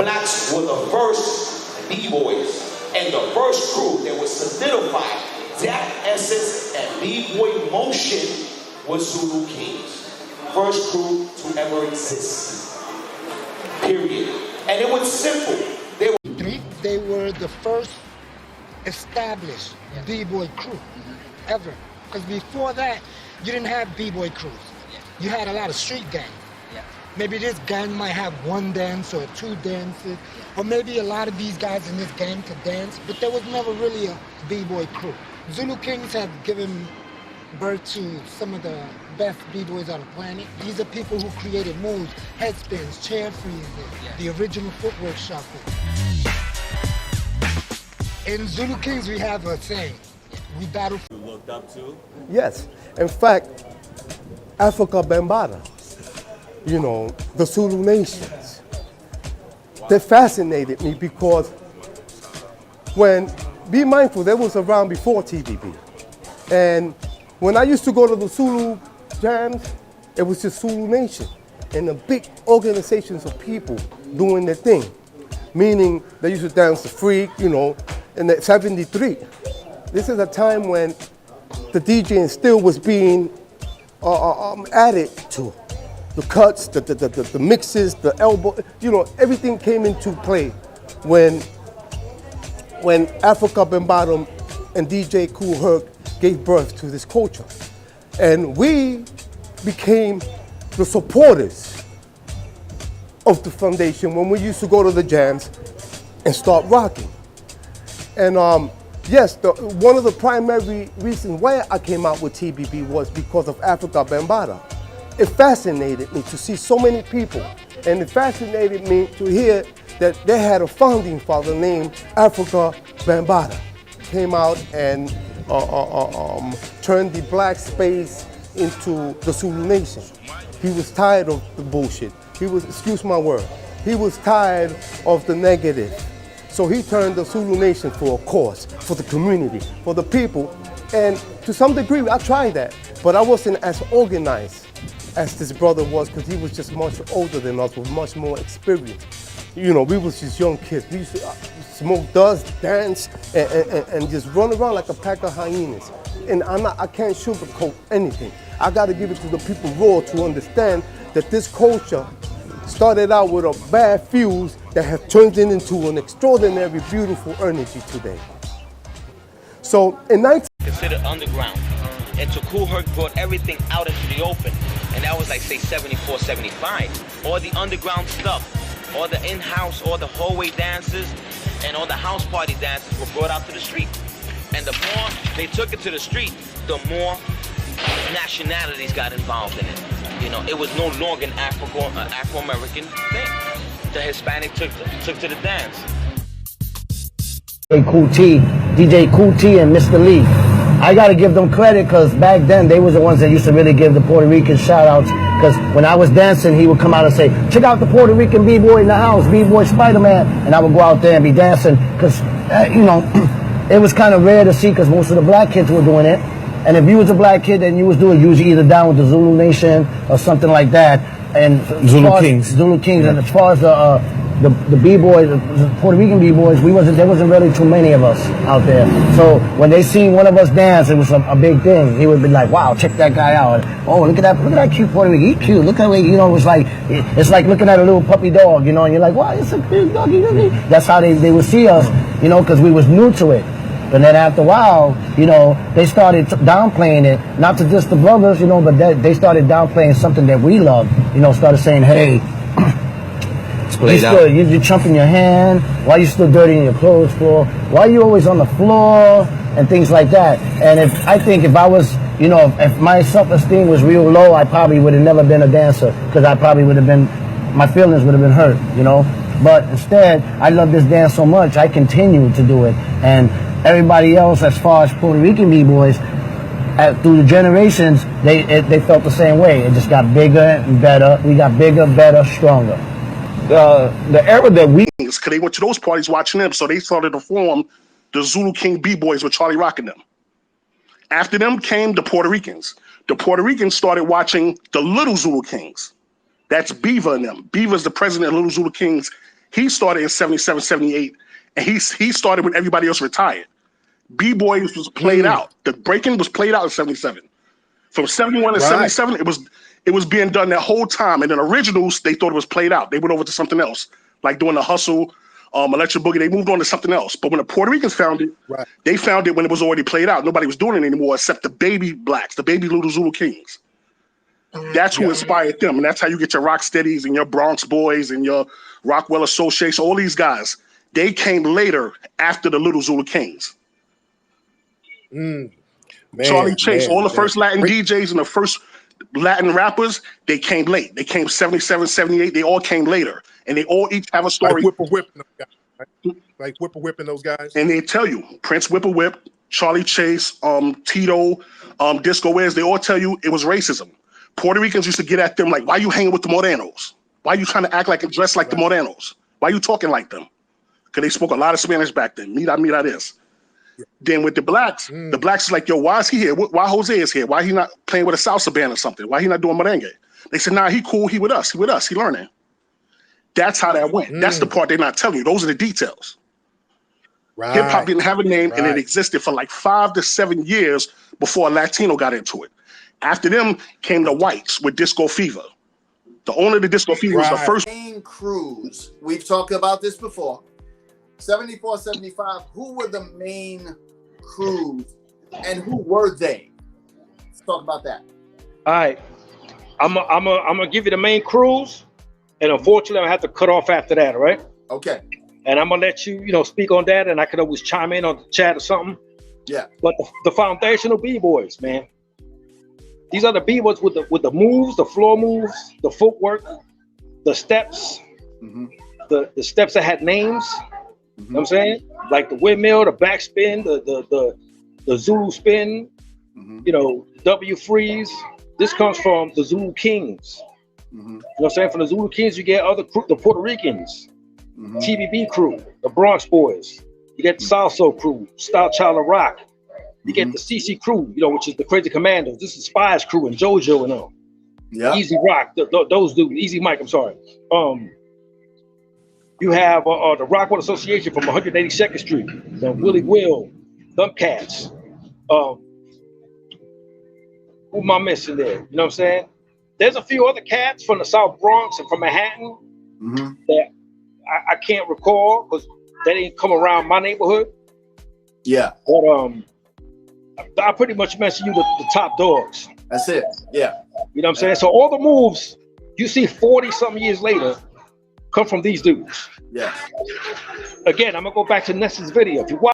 blacks were the first b-boys. And the first crew that was solidified that essence and b-boy motion was Zulu Kings. First crew to ever exist. Period. And it was simple. They were the first established b-boy crew ever. Because before that, you didn't have b-boy crews. You had a lot of street gangs. Maybe this gang might have one dance or two dances, or maybe a lot of these guys in this gang could dance, but there was never really a b-boy crew. Zulu Kings have given birth to some of the best b-boys on the planet. These are people who created moves, head spins, chair freezes, the original footwork shuffle. In Zulu Kings, we have a saying, we battle for... You looked up to? Yes. In fact, Africa Bambaataa, you know, the Zulu Nations, they fascinated me because when, be mindful, they was around before TVB. And when I used to go to the Zulu jams, it was just Zulu Nation and the big organizations of people doing their thing. Meaning they used to dance the freak, you know, in the 73. This is a time when the DJing still was being added to. The cuts, the mixes, the elbow, you know, everything came into play when Africa Bambaataa and DJ Kool Herc gave birth to this culture. And we became the supporters of the foundation when we used to go to the jams and start rocking. And yes, one of the primary reasons why I came out with TBB was because of Africa Bambaataa. It fascinated me to see so many people, and it fascinated me to hear that they had a founding father named Africa Bambaataa. Came out and turned the black space into the Zulu Nation. He was tired of the bullshit. He was, excuse my word, he was tired of the negative. So he turned the Zulu Nation for a cause, for the community, for the people. And to some degree, I tried that, but I wasn't as organized as this brother was, because he was just much older than us with much more experience. You know, we was just young kids. We used to smoke dust, dance, and just run around like a pack of hyenas. And I can't sugarcoat anything. I gotta give it to the people raw to understand that this culture started out with a bad fuse that has turned it into an extraordinary, beautiful energy today. So in 19... Considered underground. And so Kool Herc brought everything out into the open. And that was like, say, 74, 75. All the underground stuff, all the in-house, all the hallway dances, and all the house party dances were brought out to the street. And the more they took it to the street, the more nationalities got involved in it. You know, it was no longer an Afro-American thing. The Hispanic took to the dance. DJ Kool T and Mr. Lee. I gotta give them credit, because back then they was the ones that used to really give the Puerto Rican shout outs, because when I was dancing, he would come out and say, check out the Puerto Rican b-boy in the house, b-boy Spider-Man, and I would go out there and be dancing, because, you know, it was kind of rare to see, because most of the black kids were doing it, and if you was a black kid and you was doing it, you was either down with the Zulu Nation or something like that, and Zulu Kings, yeah. And as far as the b-boys, the Puerto Rican b-boys, there wasn't really too many of us out there. So when they seen one of us dance, it was a big thing. He would be like, wow, check that guy out. Oh, look at that cute Puerto Rican, he's cute. Look at it, you know, it's like looking at a little puppy dog, you know, and you're like, wow, it's a big doggy. That's how they would see us, you know, because we was new to it. And then after a while, you know, they started downplaying it, not to just the brothers, you know, but they started downplaying something that we love, you know, started saying, hey, you're chumping your hand, why you still dirtying your clothes floor, why you always on the floor, and things like that. And I think if I was, you know, if my self-esteem was real low, I probably would have never been a dancer, because I probably would have been, my feelings would have been hurt, you know. But instead, I love this dance so much, I continue to do it. And everybody else, as far as Puerto Rican b-boys, through the generations, they felt the same way. It just got bigger and better. We got bigger, better, stronger. The era that we, because they went to those parties watching them, so they started to form the Zulu King b-boys with Charlie Rock and them. After them came the Puerto Ricans. The Puerto Ricans started watching the Little Zulu Kings. That's Beaver and them. Beaver's the president of Little Zulu Kings He started in 77, 78, and he started when everybody else retired. B-boys was played out. The breaking was played out in 77. From 71 to 77, it was being done that whole time. And then originals, they thought it was played out. They went over to something else, like doing the hustle, electric boogie. They moved on to something else. But when the Puerto Ricans found it, they found it when it was already played out. Nobody was doing it anymore except the baby blacks, the baby little Zulu Kings. That's who inspired them. And that's how you get your rock steadies and your Bronx boys and your Rockwell Association. All these guys, they came later after the little Zulu Kings. Charlie Chase, all the first Latin DJs and the first Latin rappers, they came late. They came 77, 78. They all came later. And they all each have a story. Like whipping those guys, right? Like whipping those guys. And they tell you, Prince Whip, Charlie Chase, Tito, Disco Wiz, they all tell you it was racism. Puerto Ricans used to get at them like, why you hanging with the Morenos? Why you trying to act like and dress like the Morenos? Why you talking like them? Because they spoke a lot of Spanish back then. Mira this. Then with the blacks is like, yo, why is he here? Why Jose is here? Why he not playing with a salsa band or something? Why he not doing merengue? They said, nah, he cool. He with us. He learning. That's how that went. That's the part they're not telling you. Those are the details. Hip hop didn't have a name and it existed for like 5 to 7 years before a Latino got into it. After them came the whites with Disco Fever. The owner of the Disco Fever was the first. Main crews. We've talked about this before. 74, 75. Who were the main crews and who were they? Let's talk about that. All right. I'm gonna give you the main crews, and unfortunately I have to cut off after that, all right? Okay. And I'm gonna let you, speak on that, and I could always chime in on the chat or something. Yeah. But the foundational b-boys, man. These are the b-boys with the moves, the floor moves, the footwork, the steps, the steps that had names. You know what I'm saying? Like the windmill, the backspin, the Zulu spin, W freeze. This comes from the Zulu Kings. You know what I'm saying? From the Zulu Kings, you get the Puerto Ricans, TBB crew, the Bronx boys. You get the Salso crew, Style Child of Rock. You get the CC crew, which is the Crazy Commandos. This is Spies crew and JoJo and them. Yeah. Easy Rock, those dudes. Easy Mike, I'm sorry. You have the Rockwell Association from 182nd Street, the Willie Will, them cats. Who am I missing there? You know what I'm saying? There's a few other cats from the South Bronx and from Manhattan that I can't recall because they didn't come around my neighborhood. Yeah. But I pretty much mentioned you the top dogs. That's it. Yeah. You know what I'm saying? So all the moves you see 40-something years later come from these dudes. Yeah. Again, I'm gonna go back to Ness's video. If you watch